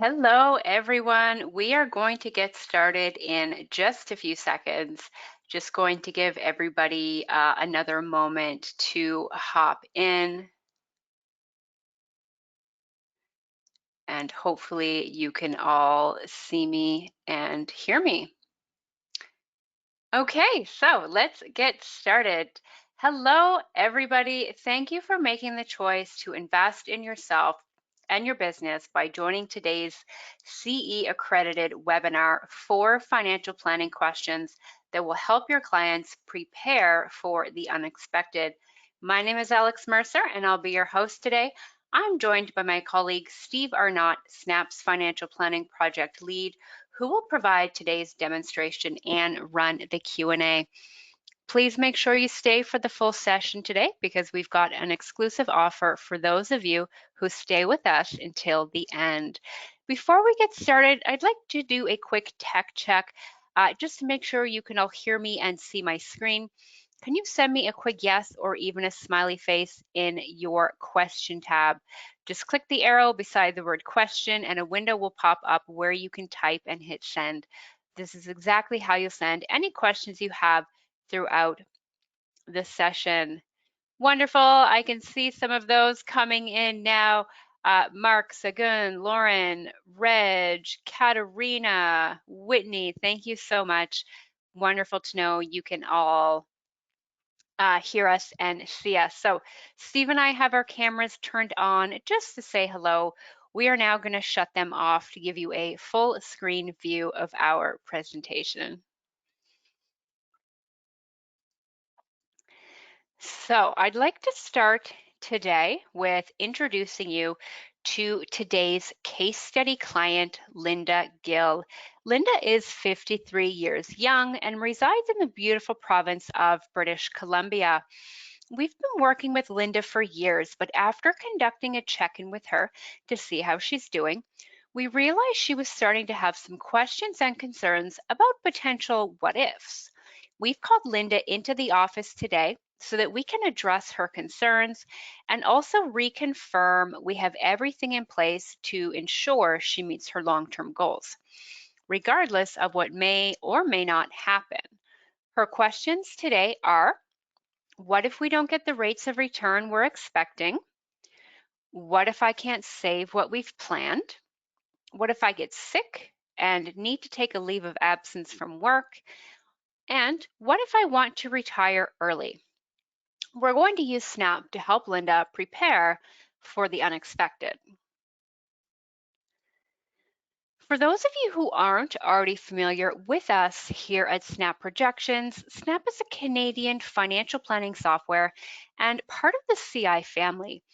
Hello, everyone. We are going to get started in just a few seconds. Just going to give everybody another moment to hop in, and hopefully you can all see me and hear me. Okay, so let's get started. Hello, everybody. Thank you for making the choice to invest in yourself and your business by joining today's CE accredited webinar for financial planning questions that will help your clients prepare for the unexpected. My name is Alex Mercer, and I'll be your host today. I'm joined by my colleague Steve Arnott, Snap's financial planning project lead, who will provide today's demonstration and run the Q&A. Please make sure you stay for the full session today because we've got an exclusive offer for those of you who stay with us until the end. Before we get started, I'd like to do a quick tech check just to make sure you can all hear me and see my screen. Can you send me a quick yes or even a smiley face in your question tab? Just click the arrow beside the word question and a window will pop up where you can type and hit send. This is exactly how you'll send any questions you have throughout the session. Wonderful. I can see some of those coming in now. Mark, Sagun, Lauren, Reg, Katerina, Whitney, thank you so much. Wonderful to know you can all hear us and see us. So Steve and I have our cameras turned on just to say hello. We are now going to shut them off to give you a full screen view of our presentation. So I'd like to start today with introducing you to today's case study client, Linda Gill. Linda is 53 years young and resides in the beautiful province of British Columbia. We've been working with Linda for years, but after conducting a check-in with her to see how she's doing, we realized she was starting to have some questions and concerns about potential what ifs. We've called Linda into the office today so that we can address her concerns and also reconfirm we have everything in place to ensure she meets her long-term goals, regardless of what may or may not happen. Her questions today are, what if we don't get the rates of return we're expecting? What if I can't save what we've planned? What if I get sick and need to take a leave of absence from work? And what if I want to retire early? We're going to use Snap to help Linda prepare for the unexpected. For those of you who aren't already familiar with us here at Snap Projections, Snap is a Canadian financial planning software and part of the CI family.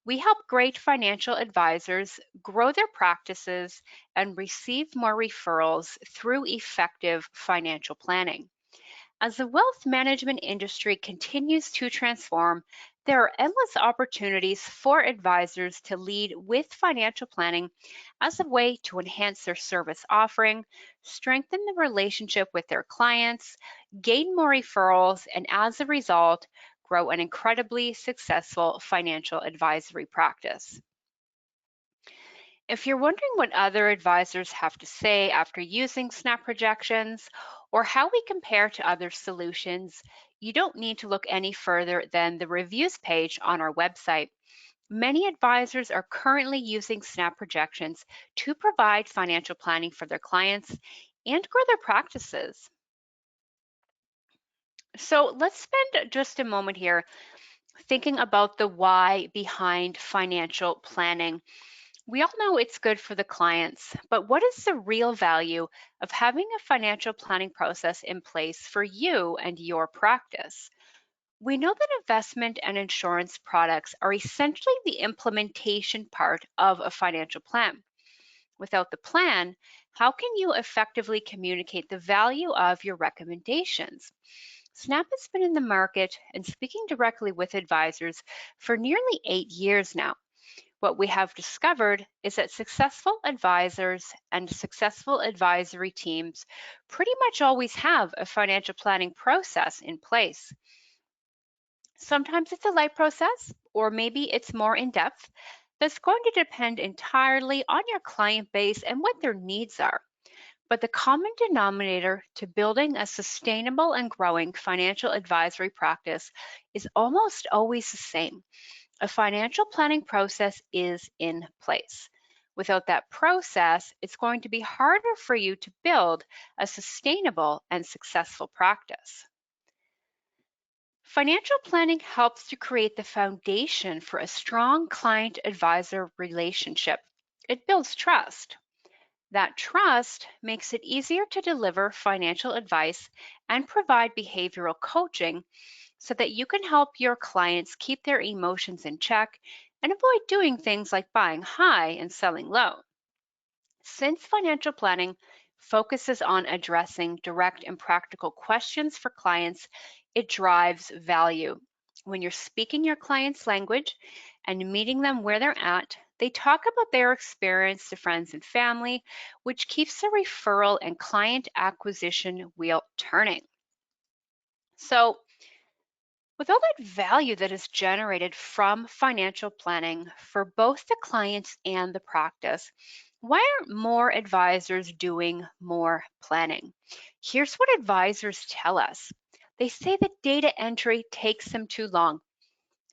We help great financial advisors grow their practices and receive more referrals through effective financial planning. As the wealth management industry continues to transform, there are endless opportunities for advisors to lead with financial planning as a way to enhance their service offering, strengthen the relationship with their clients, gain more referrals, and as a result, grow an incredibly successful financial advisory practice. If you're wondering what other advisors have to say after using Snap Projections or how we compare to other solutions, you don't need to look any further than the reviews page on our website. Many advisors are currently using Snap Projections to provide financial planning for their clients and grow their practices. So let's spend just a moment here thinking about the why behind financial planning. We all know it's good for the clients, but what is the real value of having a financial planning process in place for you and your practice? We know that investment and insurance products are essentially the implementation part of a financial plan. Without the plan, how can you effectively communicate the value of your recommendations? Snap has been in the market and speaking directly with advisors for nearly 8 years now. What we have discovered is that successful advisors and successful advisory teams pretty much always have a financial planning process in place. Sometimes it's a light process, or maybe it's more in depth. that's going to depend entirely on your client base and what their needs are. But the common denominator to building a sustainable and growing financial advisory practice is almost always the same. A financial planning process is in place. Without that process, it's going to be harder for you to build a sustainable and successful practice. Financial planning helps to create the foundation for a strong client-advisor relationship. It builds trust. That trust makes it easier to deliver financial advice and provide behavioral coaching so that you can help your clients keep their emotions in check and avoid doing things like buying high and selling low. Since financial planning focuses on addressing direct and practical questions for clients, it drives value. When you're speaking your client's language and meeting them where they're at, they talk about their experience to friends and family, which keeps the referral and client acquisition wheel turning. So, with all that value that is generated from financial planning for both the clients and the practice, why aren't more advisors doing more planning? Here's what advisors tell us. They say that data entry takes them too long.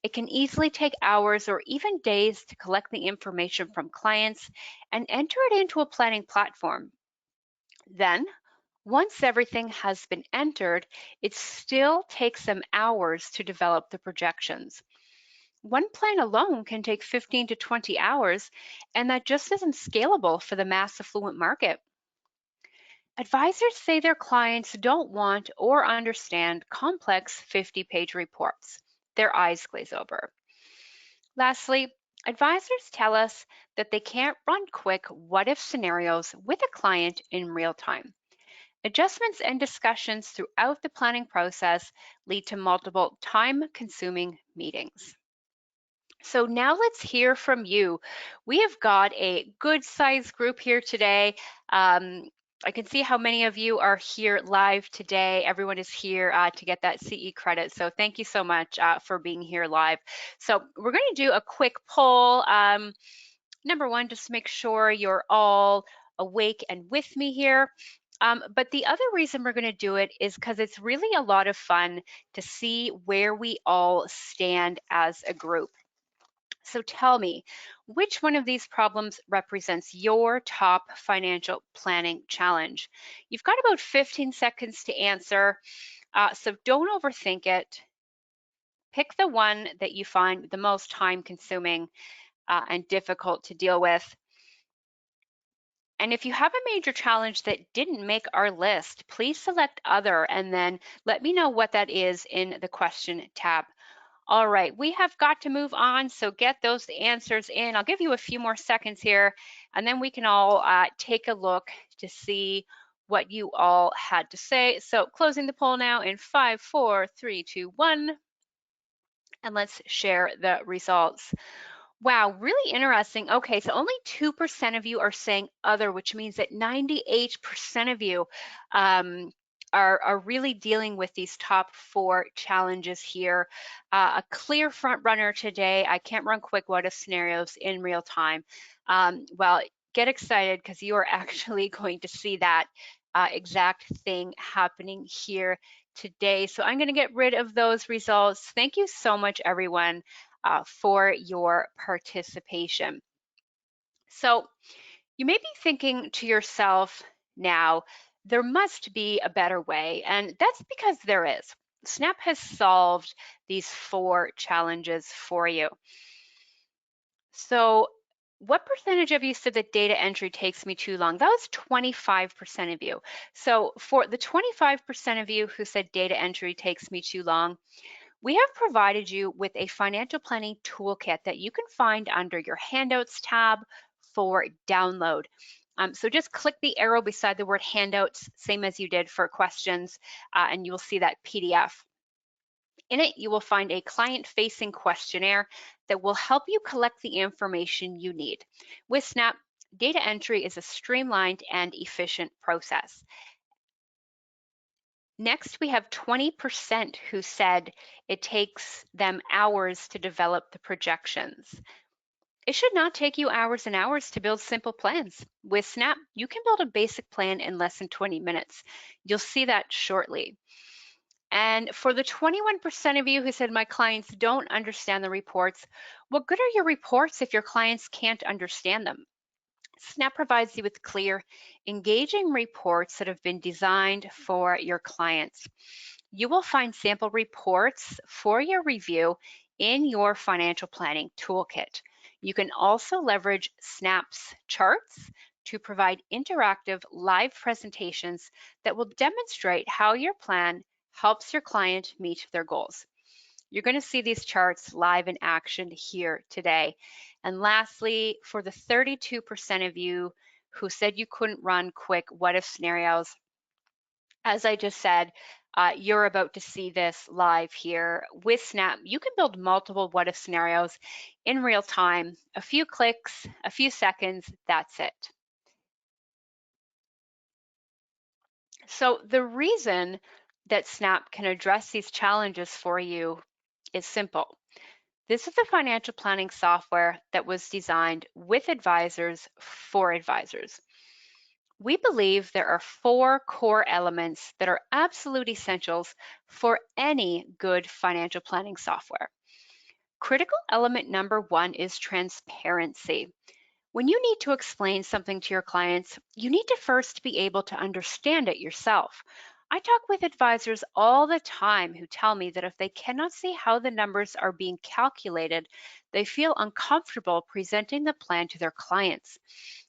It can easily take hours or even days to collect the information from clients and enter it into a planning platform. Then, once everything has been entered, it still takes them hours to develop the projections. One plan alone can take 15 to 20 hours, and that just isn't scalable for the mass affluent market. Advisors say their clients don't want or understand complex 50-page reports. Their eyes glaze over. Lastly, advisors tell us that they can't run quick what-if scenarios with a client in real time. Adjustments and discussions throughout the planning process lead to multiple time-consuming meetings. So now let's hear from you. We have got a good sized group here today. I can see how many of you are here live today. Everyone is here to get that CE credit. So thank you so much for being here live. So we're going to do a quick poll. Number one, just make sure you're all awake and with me here. But the other reason we're going to do it is because it's really a lot of fun to see where we all stand as a group. So tell me, which one of these problems represents your top financial planning challenge? You've got about 15 seconds to answer, so don't overthink it. Pick the one that you find the most time consuming and difficult to deal with. And if you have a major challenge that didn't make our list, please select other and then let me know what that is in the question tab. All right, we have got to move on, so get those answers in. I'll give you a few more seconds here, and then we can all take a look to see what you all had to say. So closing the poll now in 5, 4, 3, 2, 1, and let's share the results. Wow, really interesting. Okay, so only 2% of you are saying other, which means that 98% of you are really dealing with these top 4 challenges here. A clear front runner today. I can't run quick what if scenarios in real time. Well, get excited because you are actually going to see that exact thing happening here today. So I'm going to get rid of those results. Thank you so much, everyone, for your participation. So you may be thinking to yourself now, there must be a better way, and that's because there is. Snap has solved these 4 challenges for you. So what percentage of you said that data entry takes me too long? That was 25% of you. So for the 25% of you who said data entry takes me too long, we have provided you with a financial planning toolkit that you can find under your handouts tab for download. So just click the arrow beside the word handouts, same as you did for questions, and you will see that PDF. In it, you will find a client-facing questionnaire that will help you collect the information you need. With Snap, data entry is a streamlined and efficient process. Next, we have 20% who said it takes them hours to develop the projections. It should not take you hours and hours to build simple plans. With Snap, you can build a basic plan in less than 20 minutes. You'll see that shortly. And for the 21% of you who said my clients don't understand the reports, what good are your reports if your clients can't understand them? Snap provides you with clear, engaging reports that have been designed for your clients. You will find sample reports for your review in your financial planning toolkit. You can also leverage Snap's charts to provide interactive live presentations that will demonstrate how your plan helps your client meet their goals. You're going to see these charts live in action here today. And lastly, for the 32% of you who said you couldn't run quick what if scenarios, as I just said, you're about to see this live here. With Snap, you can build multiple what if scenarios in real time. A few clicks, a few seconds, that's it. So the reason that Snap can address these challenges for you is simple. This is a financial planning software that was designed with advisors for advisors. We believe there are 4 core elements that are absolute essentials for any good financial planning software. Critical element number 1 is transparency. When you need to explain something to your clients, you need to first be able to understand it yourself. I talk with advisors all the time who tell me that if they cannot see how the numbers are being calculated, they feel uncomfortable presenting the plan to their clients.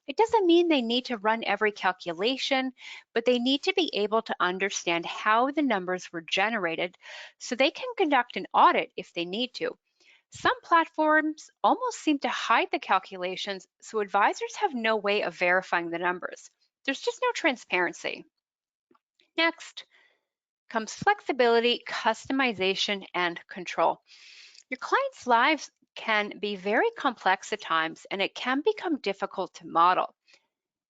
It doesn't mean they need to run every calculation, but they need to be able to understand how the numbers were generated so they can conduct an audit if they need to. Some platforms almost seem to hide the calculations, so advisors have no way of verifying the numbers. There's just no transparency. Next comes flexibility, customization, and control. Your clients' lives can be very complex at times, and it can become difficult to model.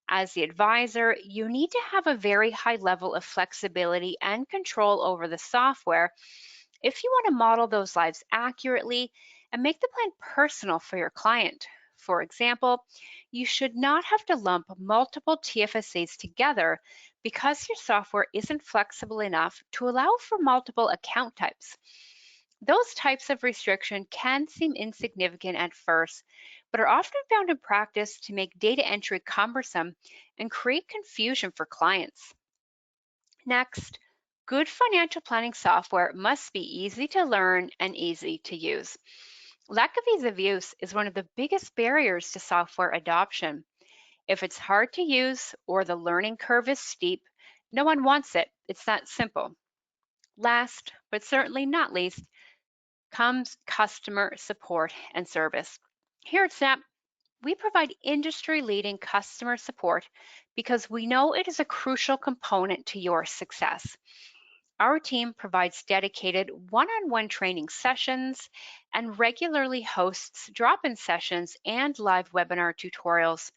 As the advisor, you need to have a very high level of flexibility and control over the software if you want to model those lives accurately and make the plan personal for your client. For example, you should not have to lump multiple TFSAs together because your software isn't flexible enough to allow for multiple account types. Those types of restriction can seem insignificant at first, but are often found in practice to make data entry cumbersome and create confusion for clients. Next, good financial planning software must be easy to learn and easy to use. Lack of ease of use is one of the biggest barriers to software adoption. If it's hard to use or the learning curve is steep, no one wants it. It's that simple. Last, but certainly not least, comes customer support and service. Here at Snap, we provide industry-leading customer support because we know it is a crucial component to your success. Our team provides dedicated one-on-one training sessions and regularly hosts drop-in sessions and live webinar tutorials.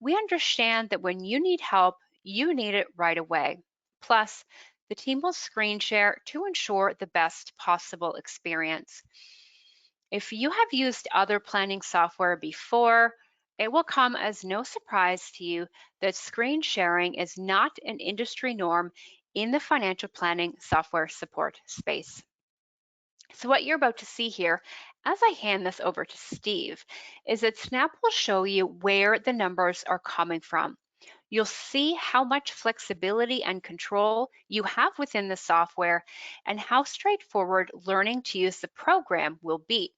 We understand that when you need help, you need it right away. Plus, the team will screen share to ensure the best possible experience. If you have used other planning software before, it will come as no surprise to you that screen sharing is not an industry norm in the financial planning software support space. So what you're about to see here, as I hand this over to Steve, is that Snap will show you where the numbers are coming from. You'll see how much flexibility and control you have within the software and how straightforward learning to use the program will be.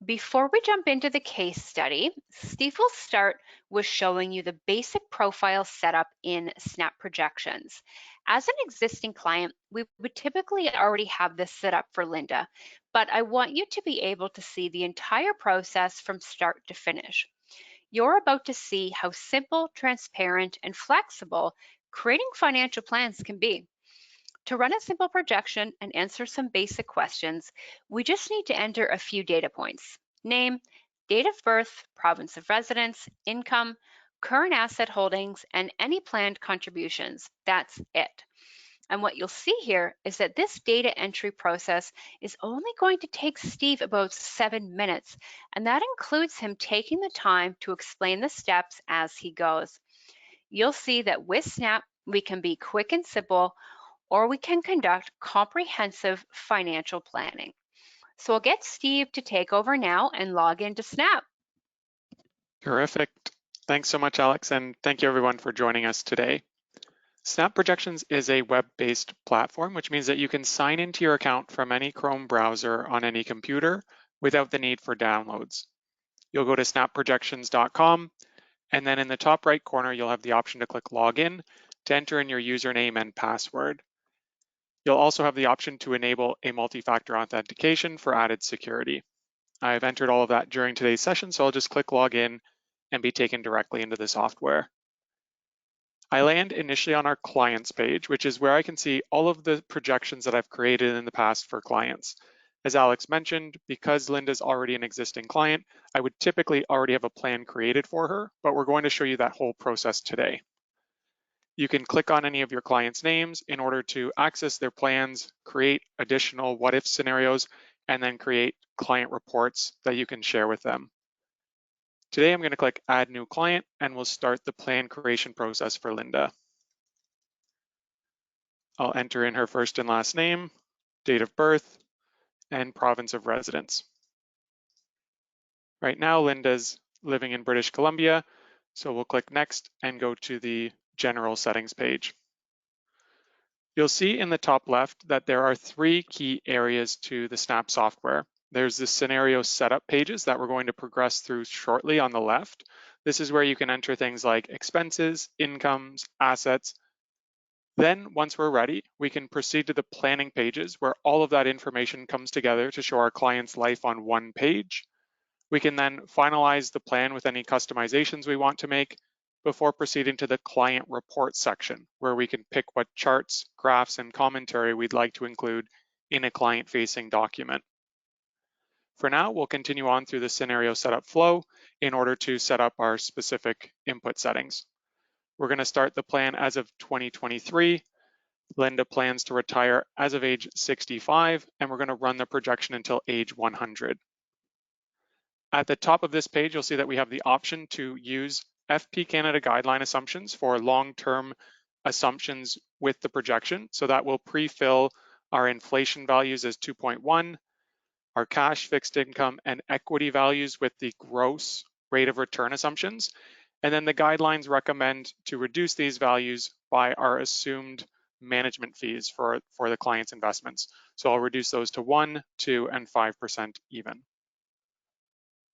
Before we jump into the case study, Steve will start with showing you the basic profile setup in Snap Projections. As an existing client, we would typically already have this set up for Linda, but I want you to be able to see the entire process from start to finish. You're about to see how simple, transparent, and flexible creating financial plans can be. To run a simple projection and answer some basic questions, we just need to enter a few data points: name, date of birth, province of residence, income, current asset holdings, and any planned contributions. That's it. And what you'll see here is that this data entry process is only going to take Steve about 7 minutes, and that includes him taking the time to explain the steps as he goes. You'll see that with Snap, we can be quick and simple, or we can conduct comprehensive financial planning. So I'll get Steve to take over now and log into Snap. Terrific. Thanks so much, Alex, and thank you everyone for joining us today. Snap Projections is a web-based platform, which means that you can sign into your account from any Chrome browser on any computer without the need for downloads. You'll go to snapprojections.com, and then in the top right corner, you'll have the option to click Login to enter in your username and password. You'll also have the option to enable a multi-factor authentication for added security. I've entered all of that during today's session, so I'll just click Login and be taken directly into the software. I land initially on our clients page, which is where I can see all of the projections that I've created in the past for clients. As Alex mentioned, because Linda's already an existing client, I would typically already have a plan created for her, but we're going to show you that whole process today. You can click on any of your clients' names in order to access their plans, create additional what-if scenarios, and then create client reports that you can share with them. Today, I'm going to click Add New Client, and we'll start the plan creation process for Linda. I'll enter in her first and last name, date of birth, and province of residence. Right now, Linda's living in British Columbia, so we'll click Next and go to the General Settings page. You'll see in the top left that there are 3 key areas to the Snap software. There's the scenario setup pages that we're going to progress through shortly on the left. This is where you can enter things like expenses, incomes, assets. Then once we're ready, we can proceed to the planning pages where all of that information comes together to show our client's life on one page. We can then finalize the plan with any customizations we want to make before proceeding to the client report section, where we can pick what charts, graphs, and commentary we'd like to include in a client-facing document. For now, we'll continue on through the scenario setup flow in order to set up our specific input settings. We're going to start the plan as of 2023. Linda plans to retire as of age 65, and we're going to run the projection until age 100. At the top of this page, you'll see that we have the option to use FP Canada guideline assumptions for long-term assumptions with the projection. So that will pre-fill our inflation values as 2.1, our cash, fixed income, and equity values with the gross rate of return assumptions. And then the guidelines recommend to reduce these values by our assumed management fees for the client's investments. So I'll reduce those to 1%, 2%, and 5% even.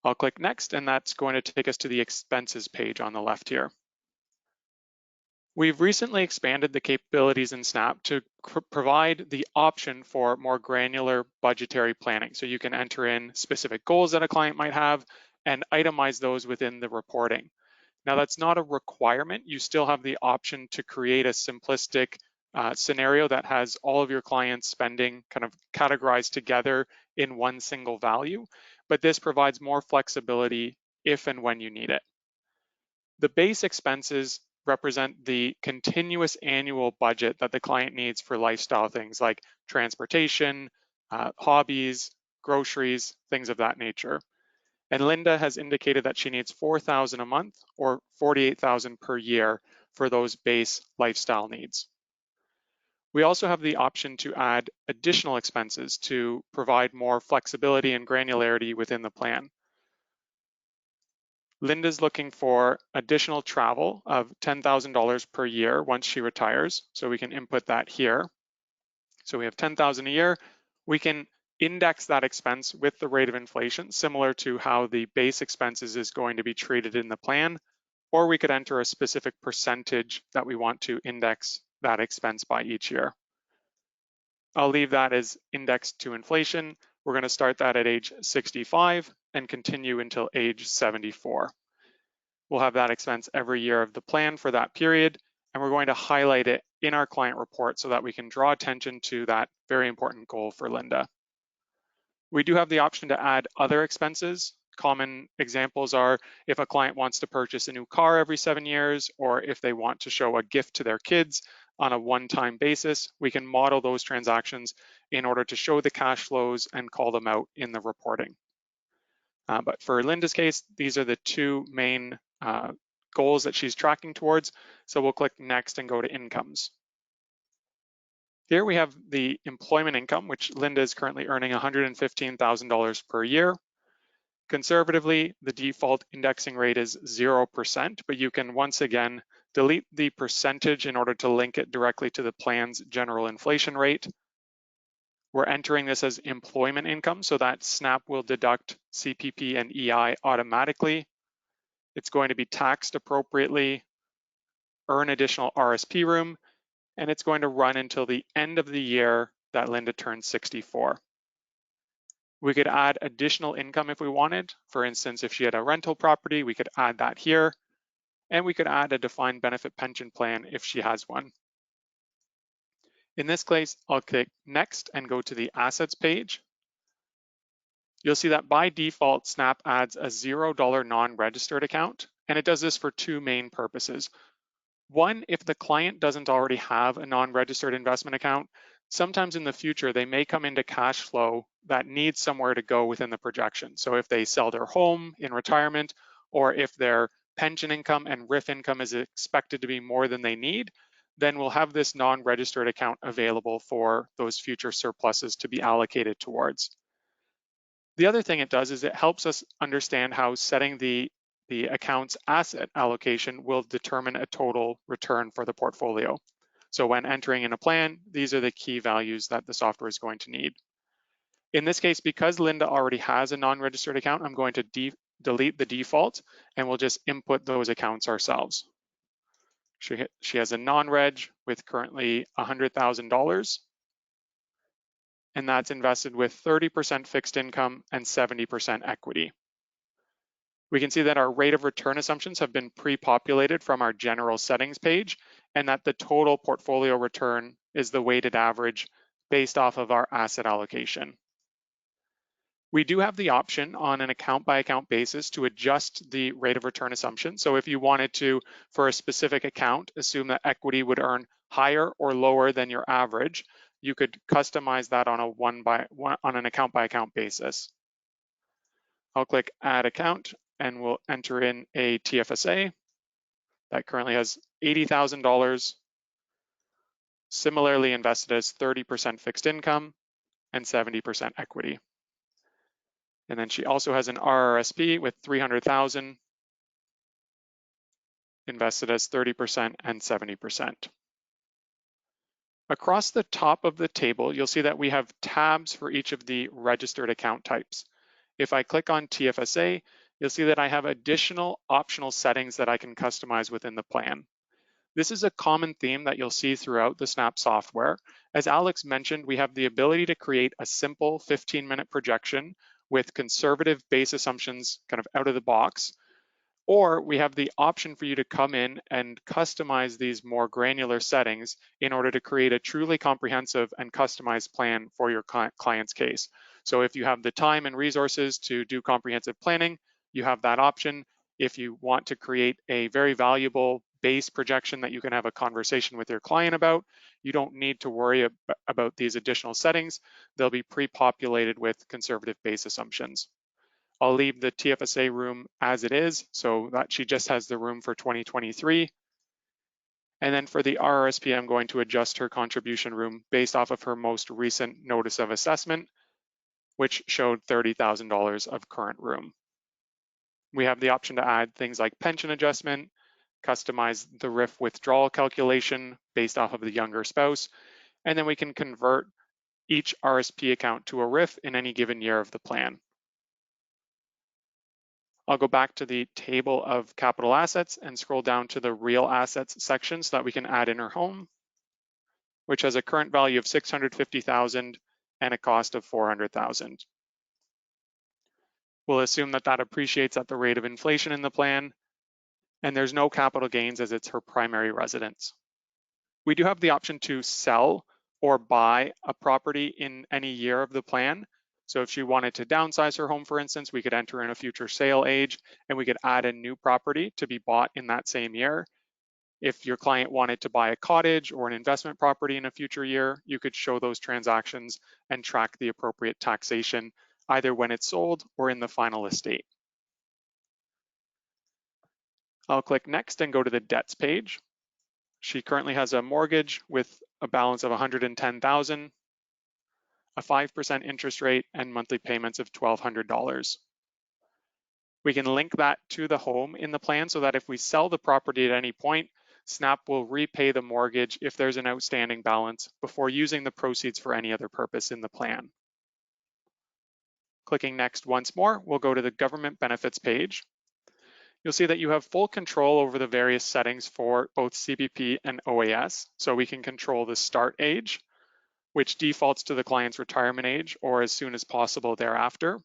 I'll click Next, and that's going to take us to the expenses page on the left here. We've recently expanded the capabilities in Snap to provide the option for more granular budgetary planning. So you can enter in specific goals that a client might have and itemize those within the reporting. Now, that's not a requirement. You still have the option to create a simplistic scenario that has all of your clients' spending kind of categorized together in one single value, but this provides more flexibility if and when you need it. The base expenses represent the continuous annual budget that the client needs for lifestyle things like transportation, hobbies, groceries, things of that nature. And Linda has indicated that she needs $4,000 a month or $48,000 per year for those base lifestyle needs. We also have the option to add additional expenses to provide more flexibility and granularity within the plan. Linda's looking for additional travel of $10,000 per year once she retires, so we can input that here. So we have $10,000 a year. We can index that expense with the rate of inflation, similar to how the base expenses is going to be treated in the plan, or we could enter a specific percentage that we want to index that expense by each year. I'll leave that as indexed to inflation. We're going to start that at age 65 and continue until age 74. We'll have that expense every year of the plan for that period, and we're going to highlight it in our client report so that we can draw attention to that very important goal for Linda. We do have the option to add other expenses. Common examples are if a client wants to purchase a new car every 7 years, or if they want to show a gift to their kids, on a one-time basis, we can model those transactions in order to show the cash flows and call them out in the reporting. But for Linda's case, these are the two main goals that she's tracking towards. So we'll click next and go to incomes. Here we have the employment income, which Linda is currently earning $115,000 per year. Conservatively, the default indexing rate is 0%, but you can once again delete the percentage in order to link it directly to the plan's general inflation rate. We're entering this as employment income, so that SNAP will deduct CPP and EI automatically. It's going to be taxed appropriately, earn additional RSP room, and it's going to run until the end of the year that Linda turns 64. We could add additional income if we wanted. For instance, if she had a rental property, we could add that here, and we could add a defined benefit pension plan if she has one. In this case, I'll click next and go to the assets page. You'll see that by default, SNAP adds a $0 non-registered account, and it does this for two main purposes. One, if the client doesn't already have a non-registered investment account, sometimes in the future, they may come into cash flow that needs somewhere to go within the projection. So if they sell their home in retirement, or if their pension income and RIF income is expected to be more than they need, then we'll have this non-registered account available for those future surpluses to be allocated towards. The other thing it does is it helps us understand how setting the account's asset allocation will determine a total return for the portfolio. So when entering in a plan, these are the key values that the software is going to need. In this case, because Linda already has a non-registered account, I'm going to delete the default and we'll just input those accounts ourselves. She has a non-reg with currently $100,000, and that's invested with 30% fixed income and 70% equity. We can see that our rate of return assumptions have been pre-populated from our general settings page, and that the total portfolio return is the weighted average based off of our asset allocation. We do have the option on an account by account basis to adjust the rate of return assumption. So if you wanted to, for a specific account, assume that equity would earn higher or lower than your average, you could customize that on an account by account basis. I'll click add account and we'll enter in a TFSA that currently has $80,000, similarly invested as 30% fixed income and 70% equity. And then she also has an RRSP with 300,000 invested as 30% and 70%. Across the top of the table, you'll see that we have tabs for each of the registered account types. If I click on TFSA, you'll see that I have additional optional settings that I can customize within the plan. This is a common theme that you'll see throughout the SNAP software. As Alex mentioned, we have the ability to create a simple 15-minute projection with conservative base assumptions kind of out of the box, or we have the option for you to come in and customize these more granular settings in order to create a truly comprehensive and customized plan for your client's case. So if you have the time and resources to do comprehensive planning, you have that option. If you want to create a very valuable base projection that you can have a conversation with your client about, you don't need to worry about these additional settings. They'll be pre-populated with conservative base assumptions. I'll leave the TFSA room as it is, so that she just has the room for 2023. And then for the RRSP, I'm going to adjust her contribution room based off of her most recent notice of assessment, which showed $30,000 of current room. We have the option to add things like pension adjustment, customize the RIF withdrawal calculation based off of the younger spouse, and then we can convert each RSP account to a RIF in any given year of the plan. I'll go back to the table of capital assets and scroll down to the real assets section so that we can add in her home, which has a current value of $650,000 and a cost of $400,000. We'll assume that that appreciates at the rate of inflation in the plan, and there's no capital gains as it's her primary residence. We do have the option to sell or buy a property in any year of the plan. So if she wanted to downsize her home, for instance, we could enter in a future sale age and we could add a new property to be bought in that same year. If your client wanted to buy a cottage or an investment property in a future year, you could show those transactions and track the appropriate taxation either when it's sold or in the final estate. I'll click next and go to the debts page. She currently has a mortgage with a balance of $110,000, a 5% interest rate, and monthly payments of $1,200. We can link that to the home in the plan so that if we sell the property at any point, SNAP will repay the mortgage if there's an outstanding balance before using the proceeds for any other purpose in the plan. Clicking next once more, we'll go to the government benefits page. You'll see that you have full control over the various settings for both CPP and OAS. So we can control the start age, which defaults to the client's retirement age or as soon as possible thereafter.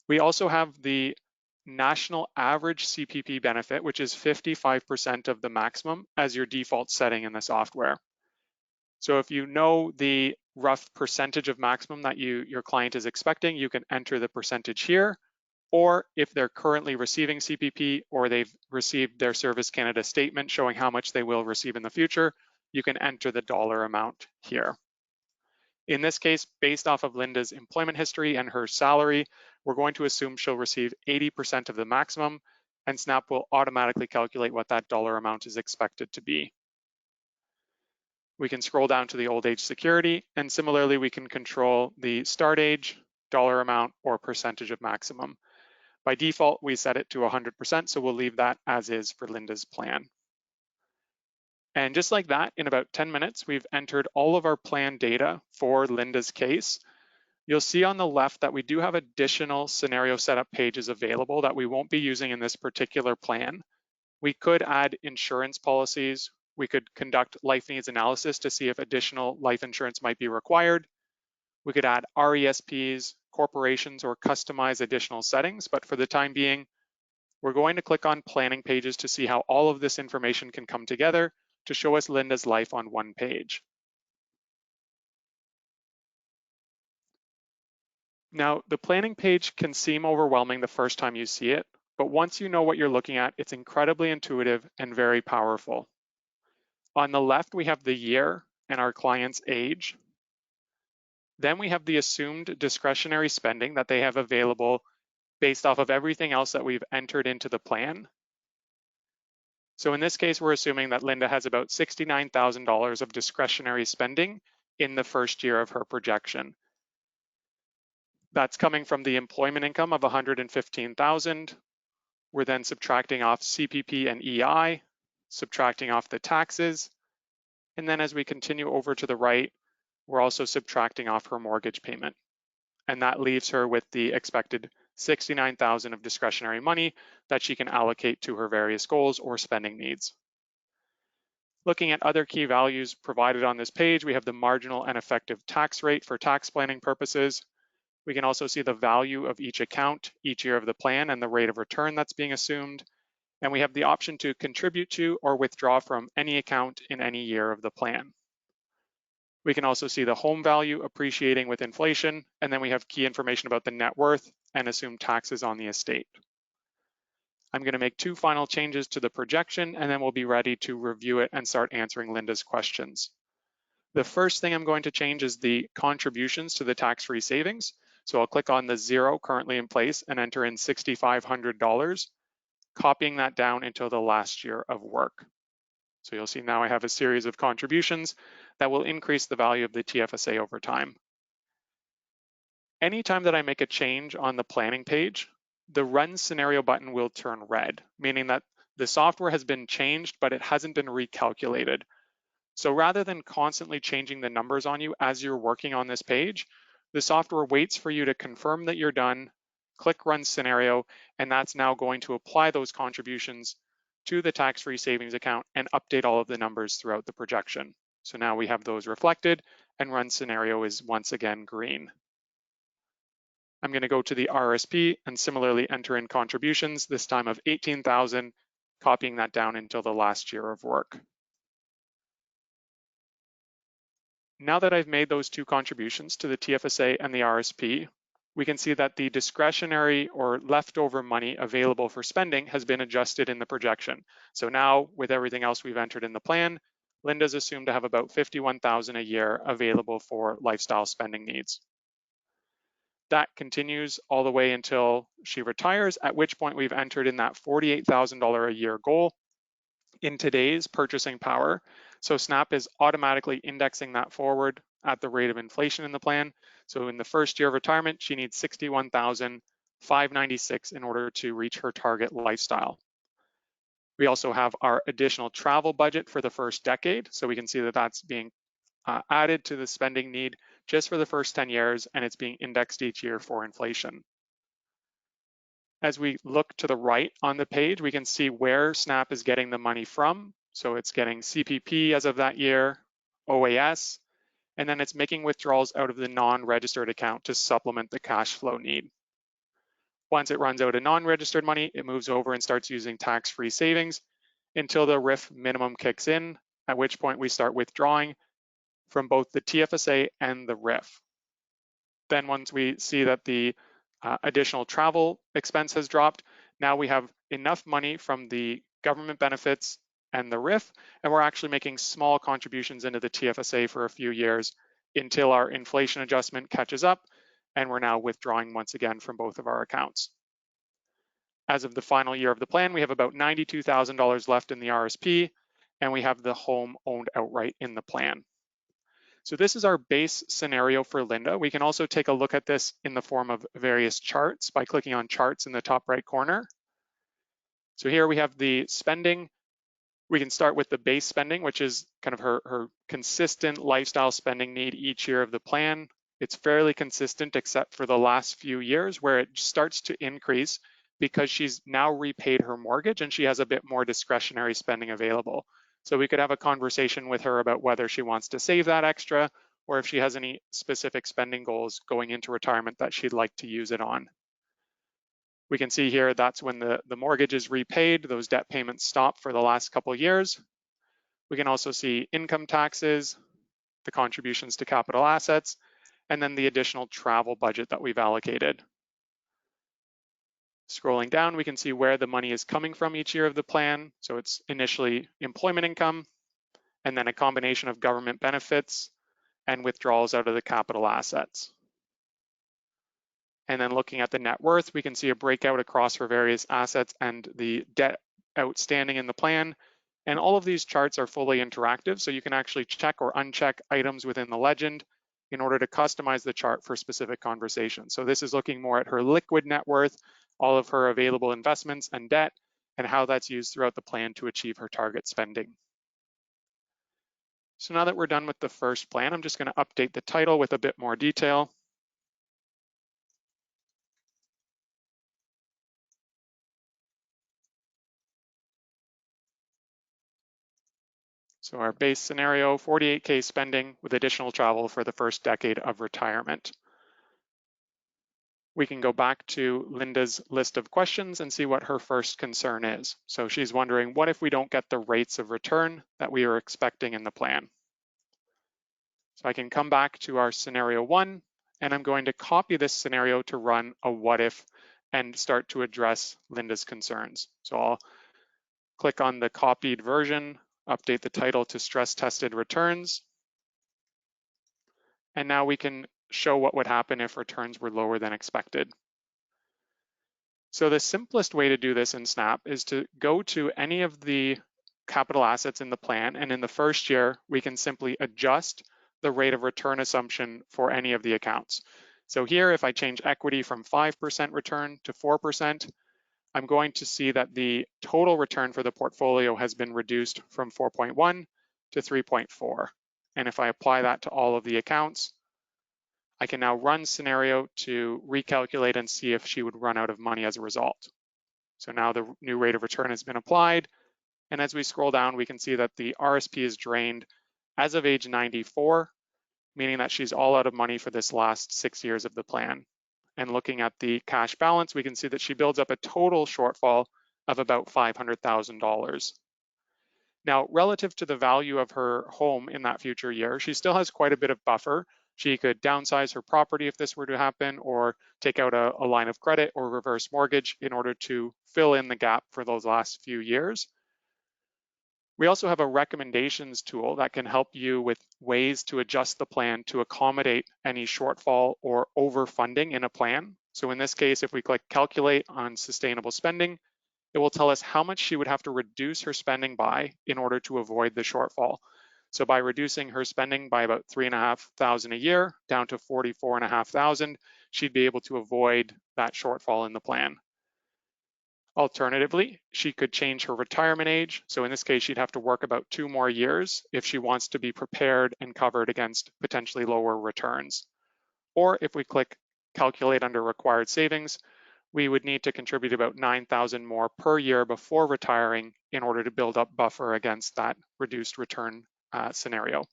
We also have the national average CPP benefit, which is 55% of the maximum as your default setting in the software. So if you know the rough percentage of maximum that your client is expecting, you can enter the percentage here. Or if they're currently receiving CPP or they've received their Service Canada statement showing how much they will receive in the future, you can enter the dollar amount here. In this case, based off of Linda's employment history and her salary, we're going to assume she'll receive 80% of the maximum, and SNAP will automatically calculate what that dollar amount is expected to be. We can scroll down to the old age security, and similarly, we can control the start age, dollar amount, or percentage of maximum. By default, we set it to 100%, so we'll leave that as is for Linda's plan. And just like that, in about 10 minutes, we've entered all of our plan data for Linda's case. You'll see on the left that we do have additional scenario setup pages available that we won't be using in this particular plan. We could add insurance policies. We could conduct life needs analysis to see if additional life insurance might be required. We could add RESPs, corporations, or customize additional settings, but for the time being, we're going to click on planning pages to see how all of this information can come together to show us Linda's life on one page. Now, the planning page can seem overwhelming the first time you see it, but once you know what you're looking at, it's incredibly intuitive and very powerful. On the left, we have the year and our client's age. Then we have the assumed discretionary spending that they have available based off of everything else that we've entered into the plan. So in this case, we're assuming that Linda has about $69,000 of discretionary spending in the first year of her projection. That's coming from the employment income of $115,000. We're then subtracting off CPP and EI, subtracting off the taxes. And then as we continue over to the right, we're also subtracting off her mortgage payment. And that leaves her with the expected $69,000 of discretionary money that she can allocate to her various goals or spending needs. Looking at other key values provided on this page, we have the marginal and effective tax rate for tax planning purposes. We can also see the value of each account each year of the plan and the rate of return that's being assumed. And we have the option to contribute to or withdraw from any account in any year of the plan. We can also see the home value appreciating with inflation, and then we have key information about the net worth and assumed taxes on the estate. I'm going to make two final changes to the projection, and then we'll be ready to review it and start answering Linda's questions. The first thing I'm going to change is the contributions to the tax-free savings. So I'll click on the 0 currently in place and enter in $6,500, copying that down until the last year of work. So you'll see now I have a series of contributions that will increase the value of the TFSA over time. Anytime that I make a change on the planning page, the Run Scenario button will turn red, meaning that the software has been changed, but it hasn't been recalculated. So rather than constantly changing the numbers on you as you're working on this page, the software waits for you to confirm that you're done, click Run Scenario, and that's now going to apply those contributions to the tax-free savings account and update all of the numbers throughout the projection. So now we have those reflected and Run Scenario is once again green. I'm going to go to the RSP and similarly enter in contributions, this time of $18,000, copying that down until the last year of work. Now that I've made those two contributions to the TFSA and the RSP, we can see that the discretionary or leftover money available for spending has been adjusted in the projection. So now with everything else we've entered in the plan, Linda's assumed to have about $51,000 a year available for lifestyle spending needs. That continues all the way until she retires, at which point we've entered in that $48,000 a year goal in today's purchasing power. So SNAP is automatically indexing that forward at the rate of inflation in the plan. So in the first year of retirement, she needs $61,596 in order to reach her target lifestyle. We also have our additional travel budget for the first decade. So we can see that that's being added to the spending need just for the first 10 years, and it's being indexed each year for inflation. As we look to the right on the page, we can see where SNAP is getting the money from. So it's getting CPP as of that year, OAS, and then it's making withdrawals out of the non-registered account to supplement the cash flow need. Once it runs out of non-registered money, it moves over and starts using tax-free savings until the RIF minimum kicks in, at which point we start withdrawing from both the TFSA and the RIF. Then once we see that the additional travel expense has dropped, now we have enough money from the government benefits and the RIF, and we're actually making small contributions into the TFSA for a few years until our inflation adjustment catches up, and we're now withdrawing once again from both of our accounts. As of the final year of the plan, we have about $92,000 left in the RSP, and we have the home owned outright in the plan. So this is our base scenario for Linda. We can also take a look at this in the form of various charts by clicking on charts in the top right corner. So here we have the spending. We can start with the base spending, which is kind of her consistent lifestyle spending need each year of the plan. It's fairly consistent except for the last few years where it starts to increase because she's now repaid her mortgage and she has a bit more discretionary spending available. So we could have a conversation with her about whether she wants to save that extra or if she has any specific spending goals going into retirement that she'd like to use it on. We can see here that's when the mortgage is repaid, those debt payments stop for the last couple of years. We can also see income taxes, the contributions to capital assets, and then the additional travel budget that we've allocated. Scrolling down, we can see where the money is coming from each year of the plan. So it's initially employment income, and then a combination of government benefits and withdrawals out of the capital assets. And then looking at the net worth, we can see a breakout across her various assets and the debt outstanding in the plan. And all of these charts are fully interactive, so you can actually check or uncheck items within the legend in order to customize the chart for specific conversations. So this is looking more at her liquid net worth, all of her available investments and debt, and how that's used throughout the plan to achieve her target spending. So now that we're done with the first plan, I'm just going to update the title with a bit more detail. So our base scenario, 48K spending with additional travel for the first decade of retirement. We can go back to Linda's list of questions and see what her first concern is. So she's wondering, what if we don't get the rates of return that we are expecting in the plan? So I can come back to our scenario one, and I'm going to copy this scenario to run a what if and start to address Linda's concerns. So I'll click on the copied version, update the title to stress tested returns. And now we can show what would happen if returns were lower than expected. So the simplest way to do this in SNAP is to go to any of the capital assets in the plan, and in the first year, we can simply adjust the rate of return assumption for any of the accounts. So here, if I change equity from 5% return to 4%, I'm going to see that the total return for the portfolio has been reduced from 4.1 to 3.4. And if I apply that to all of the accounts, I can now run scenario to recalculate and see if she would run out of money as a result. So now the new rate of return has been applied. And as we scroll down, we can see that the RSP is drained as of age 94, meaning that she's all out of money for this last 6 years of the plan. And looking at the cash balance, we can see that she builds up a total shortfall of about $500,000. Now, relative to the value of her home in that future year, she still has quite a bit of buffer. She could downsize her property if this were to happen, or take out a line of credit or reverse mortgage in order to fill in the gap for those last few years. We also have a recommendations tool that can help you with ways to adjust the plan to accommodate any shortfall or overfunding in a plan. So in this case, if we click calculate on sustainable spending, it will tell us how much she would have to reduce her spending by in order to avoid the shortfall. So by reducing her spending by about $3,500 a year down to $44,500, she'd be able to avoid that shortfall in the plan. Alternatively, she could change her retirement age. So in this case, she'd have to work about 2 more years if she wants to be prepared and covered against potentially lower returns. Or if we click calculate under required savings, we would need to contribute about $9,000 more per year before retiring in order to build up buffer against that reduced return scenario.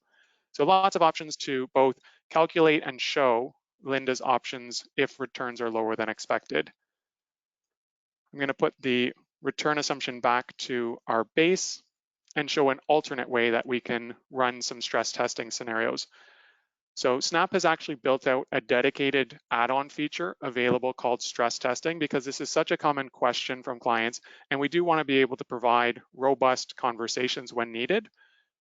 So lots of options to both calculate and show Linda's options if returns are lower than expected. I'm going to put the return assumption back to our base and show an alternate way that we can run some stress testing scenarios. So Snap has actually built out a dedicated add-on feature available called stress testing because this is such a common question from clients, and we do want to be able to provide robust conversations when needed.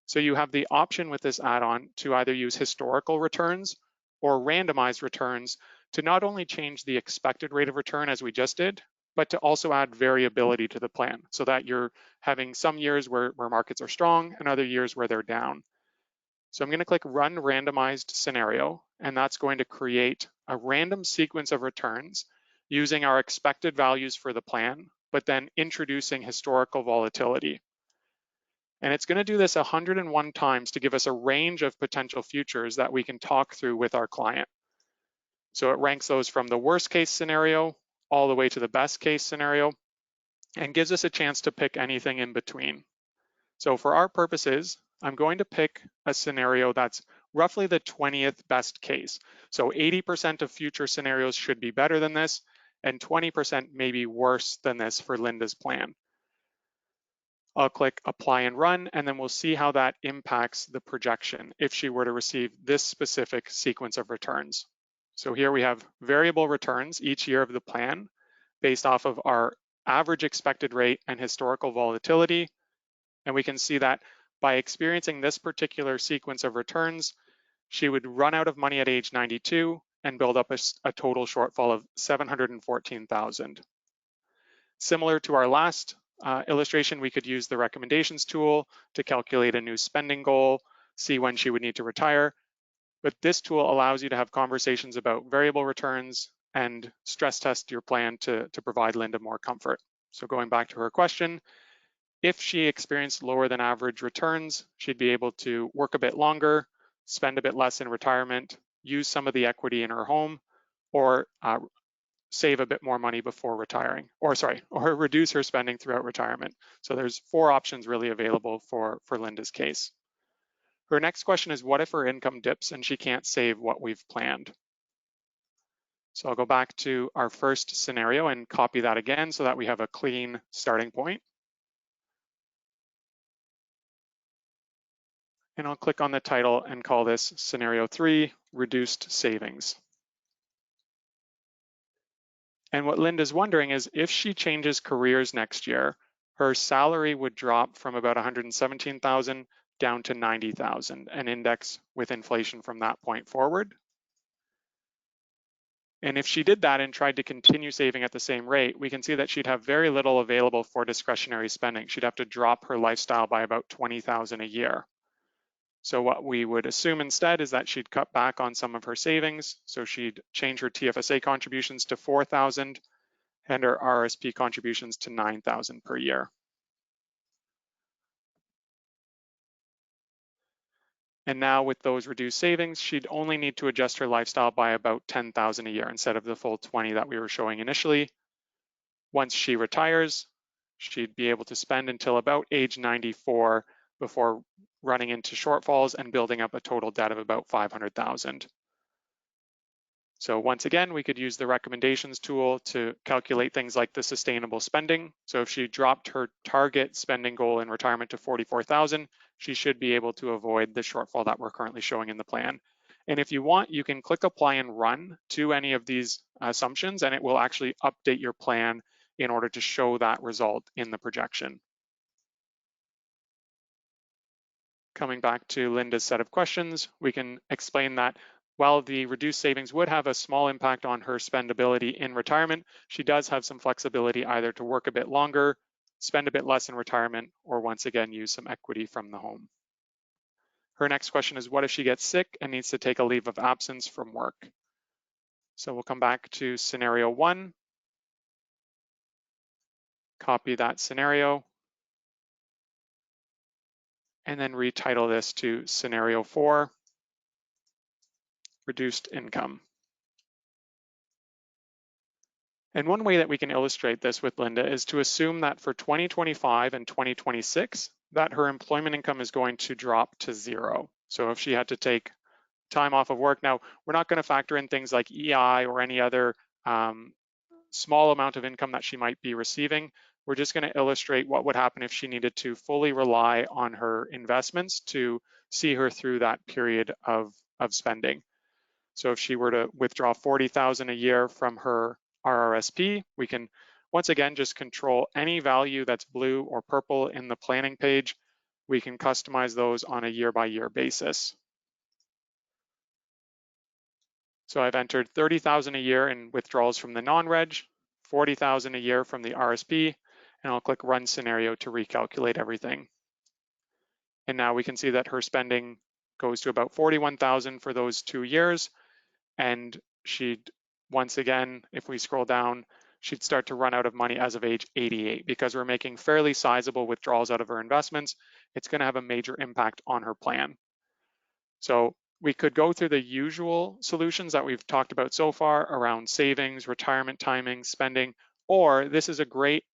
So you have the option with this add-on to either use historical returns or randomized returns to not only change the expected rate of return as we just did, but to also add variability to the plan so that you're having some years where markets are strong and other years where they're down. So I'm going to click Run Randomized Scenario, and that's going to create a random sequence of returns using our expected values for the plan, but then introducing historical volatility. And it's going to do this 101 times to give us a range of potential futures that we can talk through with our client. So it ranks those from the worst case scenario all the way to the best case scenario and gives us a chance to pick anything in between. So for our purposes, I'm going to pick a scenario that's roughly the 20th best case. So 80% of future scenarios should be better than this, and 20% may be worse than this for Linda's plan. I'll click Apply and Run, and then we'll see how that impacts the projection if she were to receive this specific sequence of returns. So here we have variable returns each year of the plan based off of our average expected rate and historical volatility. And we can see that by experiencing this particular sequence of returns, she would run out of money at age 92 and build up a total shortfall of $714,000. Similar to our last illustration, we could use the recommendations tool to calculate a new spending goal, see when she would need to retire. But this tool allows you to have conversations about variable returns and stress test your plan to provide Linda more comfort. So going back to her question, if she experienced lower than average returns, she'd be able to work a bit longer, spend a bit less in retirement, use some of the equity in her home, or save a bit more money before retiring, or reduce her spending throughout retirement. So there's 4 options really available for Linda's case. Her next question is, what if her income dips and she can't save what we've planned? So I'll go back to our first scenario and copy that again so that we have a clean starting point. And I'll click on the title and call this Scenario 3, Reduced Savings. And what Linda's wondering is if she changes careers next year, her salary would drop from about $117,000 down to $90,000 and index with inflation from that point forward. And if she did that and tried to continue saving at the same rate, we can see that she'd have very little available for discretionary spending. She'd have to drop her lifestyle by about $20,000 a year. So what we would assume instead is that she'd cut back on some of her savings. So she'd change her TFSA contributions to $4,000 and her RSP contributions to $9,000 per year. And now with those reduced savings, she'd only need to adjust her lifestyle by about $10,000 a year instead of the full 20 that we were showing initially. Once she retires, she'd be able to spend until about age 94 before running into shortfalls and building up a total debt of about $500,000. So once again, we could use the recommendations tool to calculate things like the sustainable spending. So if she dropped her target spending goal in retirement to $44,000, she should be able to avoid the shortfall that we're currently showing in the plan. And if you want, you can click apply and run to any of these assumptions, and it will actually update your plan in order to show that result in the projection. Coming back to Linda's set of questions, we can explain that while the reduced savings would have a small impact on her spendability in retirement, she does have some flexibility either to work a bit longer, spend a bit less in retirement, or once again, use some equity from the home. Her next question is, what if she gets sick and needs to take a leave of absence from work? So we'll come back to scenario 1, copy that scenario, and then retitle this to scenario 4, reduced income. And one way that we can illustrate this with Linda is to assume that for 2025 and 2026, that her employment income is going to drop to 0. So if she had to take time off of work, now we're not going to factor in things like EI or any other small amount of income that she might be receiving. We're just going to illustrate what would happen if she needed to fully rely on her investments to see her through that period of spending. So if she were to withdraw $40,000 a year from her RRSP, we can once again just control any value that's blue or purple in the planning page. We can customize those on a year-by-year basis. So I've entered $30,000 a year in withdrawals from the non-reg, $40,000 a year from the RSP, and I'll click Run Scenario to recalculate everything. And now we can see that her spending goes to about $41,000 for those 2 years, and she'd, once again, if we scroll down, she'd start to run out of money as of age 88. Because we're making fairly sizable withdrawals out of her investments, it's going to have a major impact on her plan. So we could go through the usual solutions that we've talked about so far around savings, retirement timing, spending, or this is a great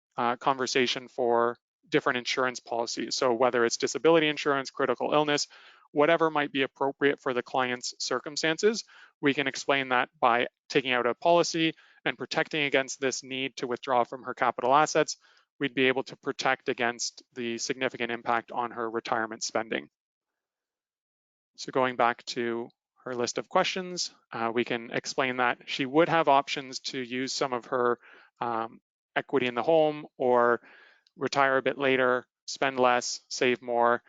conversation for different insurance policies. So whether it's disability insurance, critical illness, whatever might be appropriate for the client's circumstances, we can explain that by taking out a policy and protecting against this need to withdraw from her capital assets. We'd be able to protect against the significant impact on her retirement spending. So going back to her list of questions, we can explain that she would have options to use some of her equity in the home or retire a bit later, spend less, save more,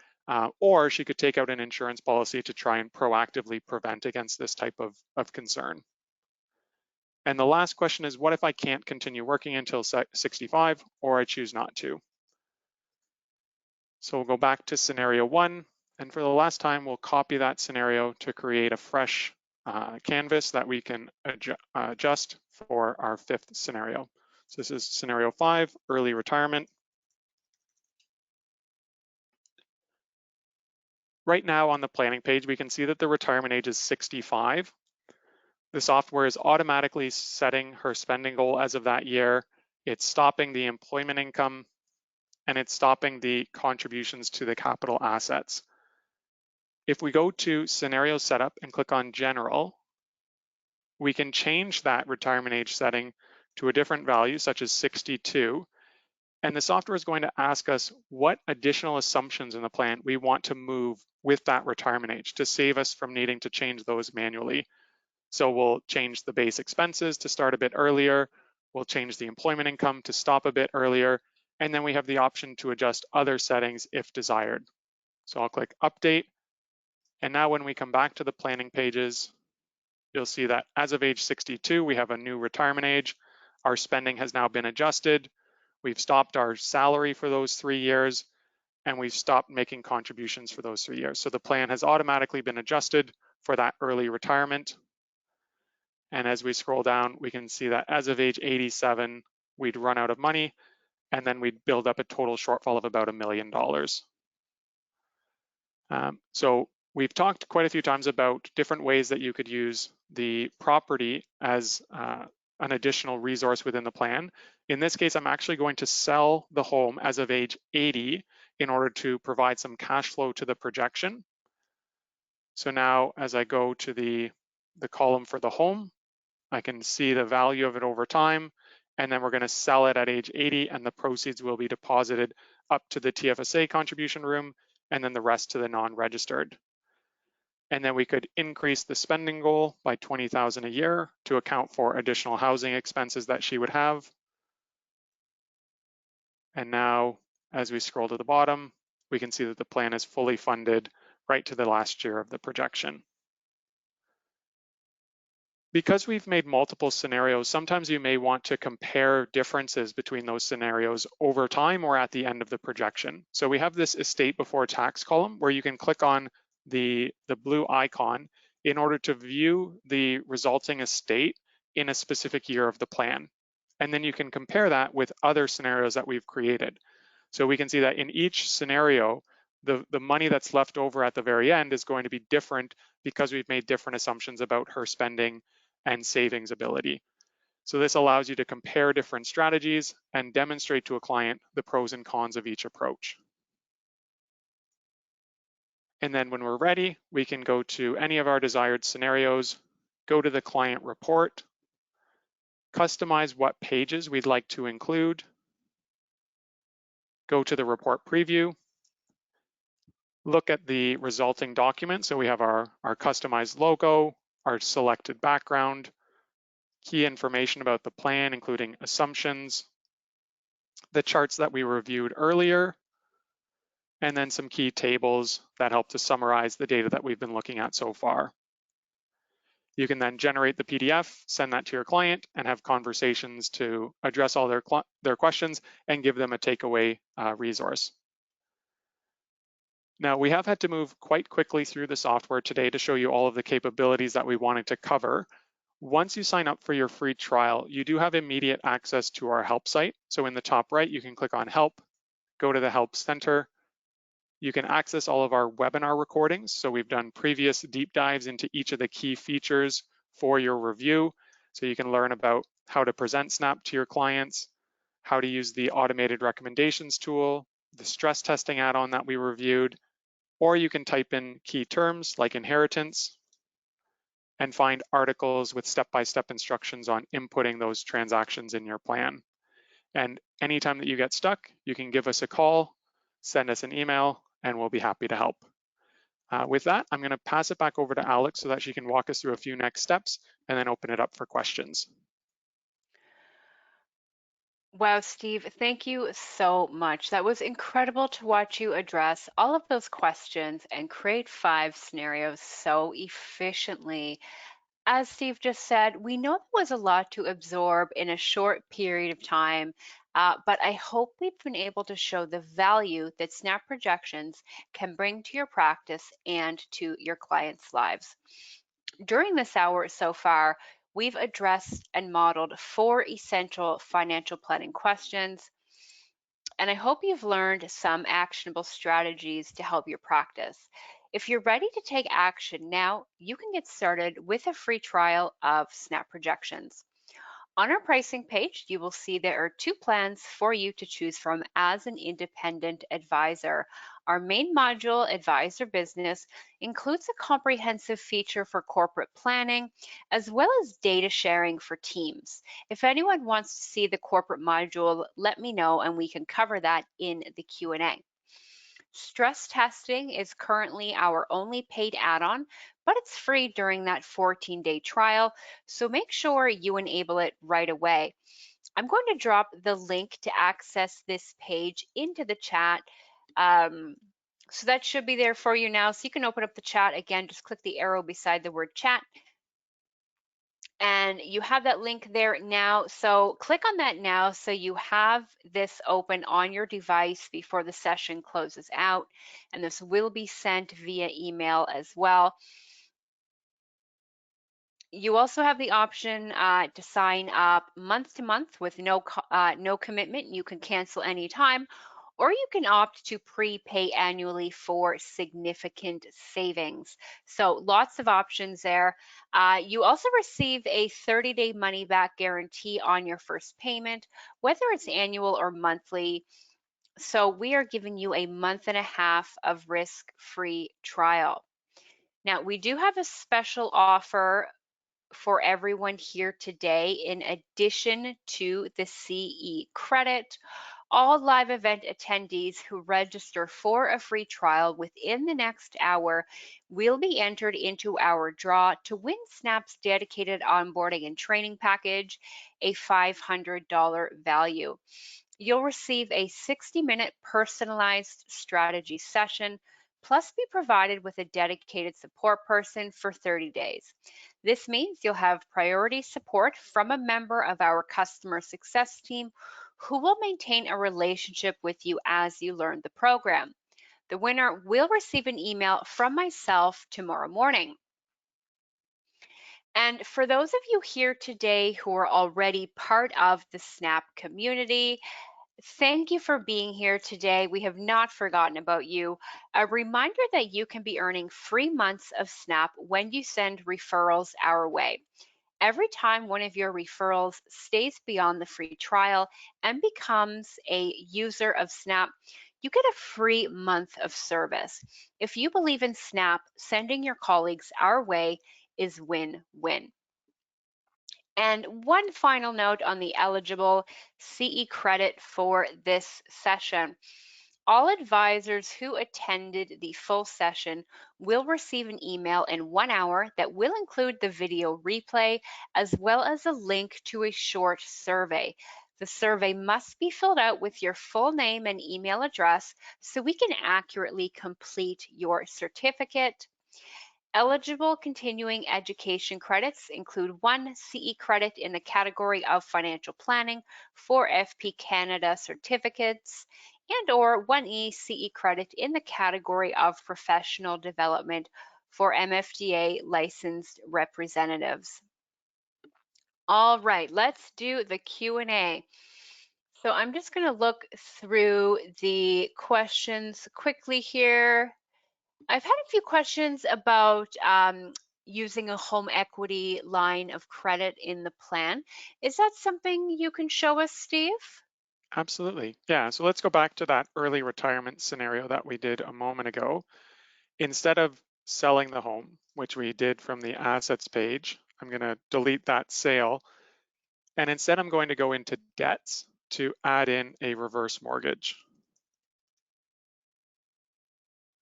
or she could take out an insurance policy to try and proactively prevent against this type of concern. And the last question is, what if I can't continue working until 65 or I choose not to? So we'll go back to scenario 1. And for the last time, we'll copy that scenario to create a fresh canvas that we can adjust for our 5th scenario. So this is scenario 5, early retirement. Right now on the planning page, we can see that the retirement age is 65. The software is automatically setting her spending goal as of that year. It's stopping the employment income, and it's stopping the contributions to the capital assets. If we go to Scenario Setup and click on General, we can change that retirement age setting to a different value, such as 62, and the software is going to ask us what additional assumptions in the plan we want to move with that retirement age to save us from needing to change those manually. So we'll change the base expenses to start a bit earlier, we'll change the employment income to stop a bit earlier, and then we have the option to adjust other settings if desired. So I'll click Update. And now when we come back to the planning pages, you'll see that as of age 62, we have a new retirement age. Our spending has now been adjusted. We've stopped our salary for those 3 years, and we've stopped making contributions for those 3 years. So the plan has automatically been adjusted for that early retirement. And as we scroll down, we can see that as of age 87, we'd run out of money, and then we'd build up a total shortfall of about $1 million. So we've talked quite a few times about different ways that you could use the property as an additional resource within the plan. In this case, I'm actually going to sell the home as of age 80 in order to provide some cash flow to the projection. So now as I go to the column for the home, I can see the value of it over time, and then we're going to sell it at age 80, and the proceeds will be deposited up to the TFSA contribution room, and then the rest to the non-registered. And then we could increase the spending goal by $20,000 a year to account for additional housing expenses that she would have. And now, as we scroll to the bottom, we can see that the plan is fully funded right to the last year of the projection. Because we've made multiple scenarios, sometimes you may want to compare differences between those scenarios over time or at the end of the projection. So we have this estate before tax column where you can click on the blue icon in order to view the resulting estate in a specific year of the plan. And then you can compare that with other scenarios that we've created. So we can see that in each scenario, the money that's left over at the very end is going to be different because we've made different assumptions about her spending and savings ability. So this allows you to compare different strategies and demonstrate to a client the pros and cons of each approach. And then when we're ready, we can go to any of our desired scenarios, go to the client report, customize what pages we'd like to include, go to the report preview, look at the resulting document. So we have our customized logo, our selected background, key information about the plan, including assumptions, the charts that we reviewed earlier, and then some key tables that help to summarize the data that we've been looking at so far. You can then generate the PDF, send that to your client, and have conversations to address all their questions and give them a takeaway resource. Now, we have had to move quite quickly through the software today to show you all of the capabilities that we wanted to cover. Once you sign up for your free trial, you do have immediate access to our help site. So in the top right, you can click on Help, go to the Help Center. You can access all of our webinar recordings. So we've done previous deep dives into each of the key features for your review. So you can learn about how to present Snap to your clients, how to use the automated recommendations tool, the stress testing add-on that we reviewed, or you can type in key terms like inheritance and find articles with step-by-step instructions on inputting those transactions in your plan. And anytime that you get stuck, you can give us a call, send us an email, and we'll be happy to help. With that, I'm going to pass it back over to Alex so that she can walk us through a few next steps and then open it up for questions. Wow, Steve, thank you so much. That was incredible to watch you address all of those questions and create 5 scenarios so efficiently. As Steve just said, we know there was a lot to absorb in a short period of time, but I hope we've been able to show the value that Snap Projections can bring to your practice and to your clients' lives. During this hour so far, we've addressed and modeled 4 essential financial planning questions, and I hope you've learned some actionable strategies to help your practice. If you're ready to take action now, you can get started with a free trial of Snap Projections. On our pricing page, you will see there are 2 plans for you to choose from as an independent advisor. Our main module, Advisor Business, includes a comprehensive feature for corporate planning, as well as data sharing for teams. If anyone wants to see the corporate module, let me know and we can cover that in the Q&A. Stress testing is currently our only paid add-on, but it's free during that 14-day trial, so make sure you enable it right away. I'm going to drop the link to access this page into the chat. So that should be there for you now. So you can open up the chat again, just click the arrow beside the word chat. And you have that link there now. So click on that now so you have this open on your device before the session closes out. And this will be sent via email as well. You also have the option to sign up month to month with no commitment. You can cancel anytime, or you can opt to prepay annually for significant savings. So lots of options there. You also receive a 30-day money-back guarantee on your first payment, whether it's annual or monthly. So we are giving you a month and a half of risk-free trial. Now, we do have a special offer for everyone here today in addition to the CE credit. All live event attendees who register for a free trial within the next hour will be entered into our draw to win Snap's dedicated onboarding and training package, a $500 value. You'll receive a 60-minute personalized strategy session, plus be provided with a dedicated support person for 30 days. This means you'll have priority support from a member of our customer success team who will maintain a relationship with you as you learn the program. The winner will receive an email from myself tomorrow morning. And for those of you here today who are already part of the SNAP community, thank you for being here today. We have not forgotten about you. A reminder that you can be earning free months of SNAP when you send referrals our way. Every time one of your referrals stays beyond the free trial and becomes a user of SNAP, you get a free month of service. If you believe in SNAP, sending your colleagues our way is win-win. And one final note on the eligible CE credit for this session. All advisors who attended the full session will receive an email in 1 hour that will include the video replay as well as a link to a short survey. The survey must be filled out with your full name and email address so we can accurately complete your certificate. Eligible continuing education credits include one CE credit in the category of financial planning for FP Canada certificates and/or one CE credit in the category of professional development for MFDA licensed representatives. All right, let's do the Q&A. So I'm just going to look through the questions quickly here. I've had a few questions about using a home equity line of credit in the plan. Is that something you can show us, Steve? Absolutely. Yeah, so let's go back to that early retirement scenario that we did a moment ago. Instead of selling the home, which we did from the assets page, I'm going to delete that sale. And instead, I'm going to go into debts to add in a reverse mortgage.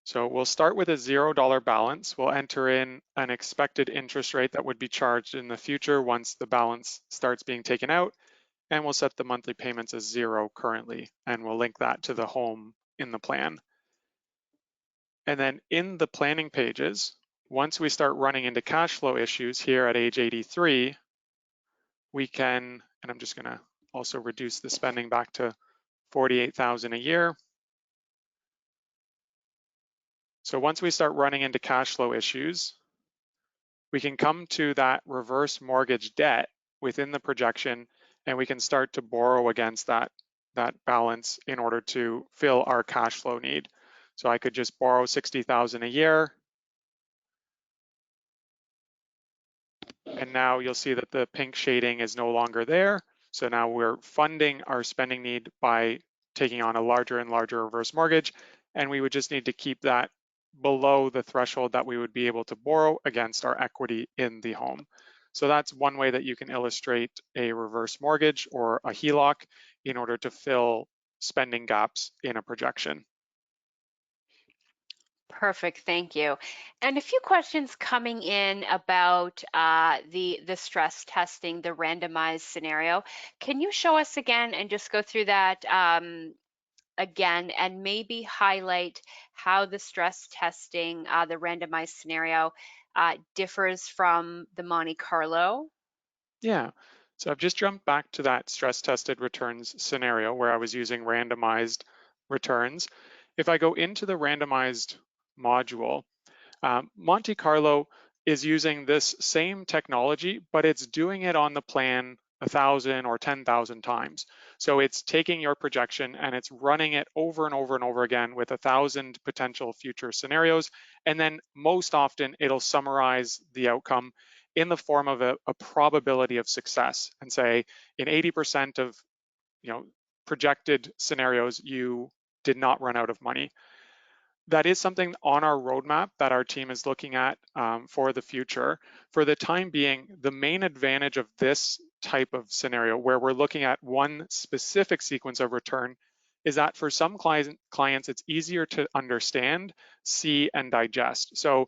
So we'll start with a $0 balance. We'll enter in an expected interest rate that would be charged in the future once the balance starts being taken out. And we'll set the monthly payments as 0 currently, and we'll link that to the home in the plan. And then in the planning pages, once we start running into cash flow issues here at age 83, we can, and I'm just gonna also reduce the spending back to 48,000 a year. So once we start running into cash flow issues, we can come to that reverse mortgage debt within the projection, and we can start to borrow against that balance in order to fill our cash flow need. So I could just borrow 60,000 a year. And now you'll see that the pink shading is no longer there. So now we're funding our spending need by taking on a larger and larger reverse mortgage. And we would just need to keep that below the threshold that we would be able to borrow against our equity in the home. So that's one way that you can illustrate a reverse mortgage or a HELOC in order to fill spending gaps in a projection. Perfect, thank you. And a few questions coming in about the stress testing, the randomized scenario. Can you show us again and just go through that again and maybe highlight how the stress testing, the randomized scenario, differs from the Monte Carlo? Yeah, so I've just jumped back to that stress tested returns scenario where I was using randomized returns. If I go into the randomized module, Monte Carlo is using this same technology, but it's doing it on the plan 1,000 or 10,000 times. So it's taking your projection and it's running it over and over and over again with 1,000 potential future scenarios. And then most often it'll summarize the outcome in the form of a probability of success and say in 80% of projected scenarios, you did not run out of money. That is something on our roadmap that our team is looking at for the future. For the time being, the main advantage of this type of scenario where we're looking at one specific sequence of return is that for some clients, it's easier to understand, see, and digest. So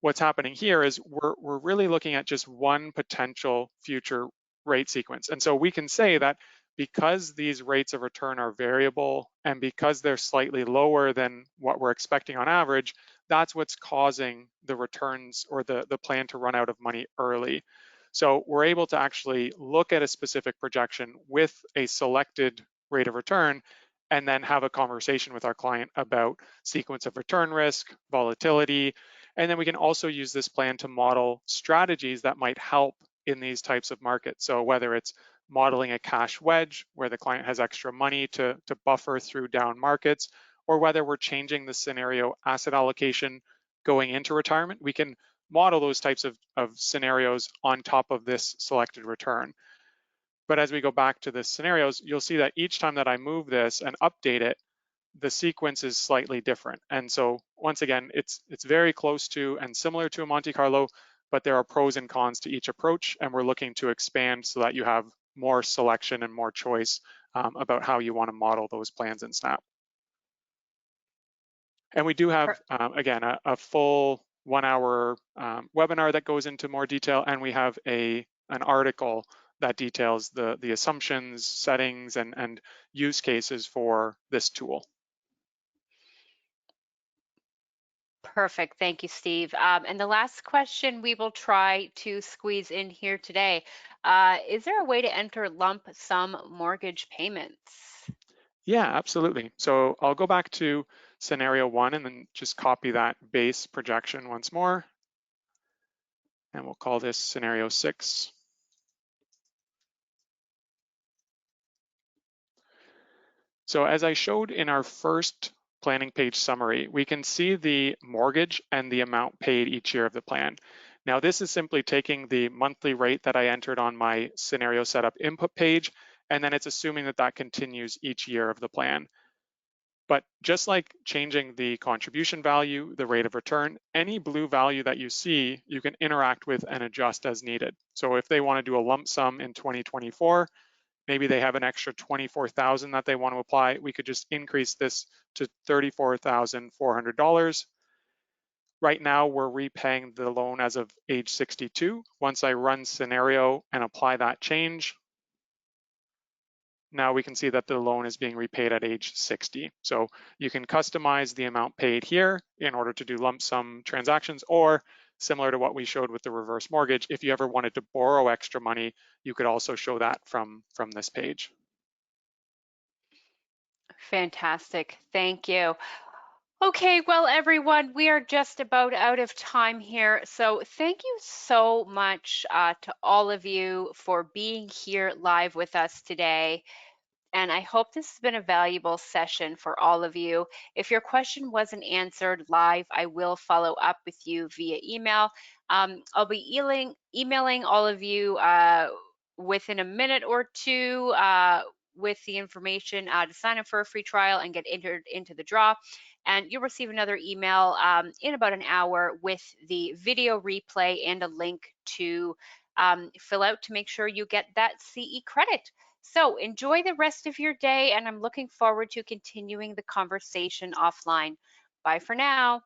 what's happening here is we're really looking at just one potential future rate sequence. And so we can say that because these rates of return are variable and because they're slightly lower than what we're expecting on average, that's what's causing the returns or the plan to run out of money early. So we're able to actually look at a specific projection with a selected rate of return and then have a conversation with our client about sequence of return risk, volatility, and then we can also use this plan to model strategies that might help in these types of markets. So whether it's modeling a cash wedge where the client has extra money to buffer through down markets, or whether we're changing the scenario asset allocation going into retirement, we can model those types of scenarios on top of this selected return. But as we go back to the scenarios, you'll see that each time that I move this and update it, the sequence is slightly different. And so once again, it's very close to and similar to a Monte Carlo, but there are pros and cons to each approach, and we're looking to expand so that you have more selection and more choice about how you want to model those plans in Snap. And we do have, again, a full 1 hour webinar that goes into more detail, and we have an article that details the assumptions, settings, and use cases for this tool. Perfect. Thank you, Steve. And the last question we will try to squeeze in here today. Is there a way to enter lump sum mortgage payments? Yeah, absolutely. So I'll go back to scenario 1 and then just copy that base projection once more. And we'll call this scenario 6. So as I showed in our first planning page summary, we can see the mortgage and the amount paid each year of the plan. Now this is simply taking the monthly rate that I entered on my scenario setup input page, and then it's assuming that that continues each year of the plan. But just like changing the contribution value, the rate of return, any blue value that you see, you can interact with and adjust as needed. So if they want to do a lump sum in 2024, maybe they have an extra 24,000 that they want to apply, we could just increase this to $34,400. Right now, we're repaying the loan as of age 62. Once I run scenario and apply that change, now we can see that the loan is being repaid at age 60. So you can customize the amount paid here in order to do lump sum transactions, or similar to what we showed with the reverse mortgage, if you ever wanted to borrow extra money, you could also show that from this page. Fantastic. Thank you. Okay, well, everyone, we are just about out of time here. So thank you so much to all of you for being here live with us today. And I hope this has been a valuable session for all of you. If your question wasn't answered live, I will follow up with you via email. I'll be emailing all of you within a minute or two with the information to sign up for a free trial and get entered into the draw. And you'll receive another email in about an hour with the video replay and a link to fill out to make sure you get that CE credit. So enjoy the rest of your day, and I'm looking forward to continuing the conversation offline. Bye for now.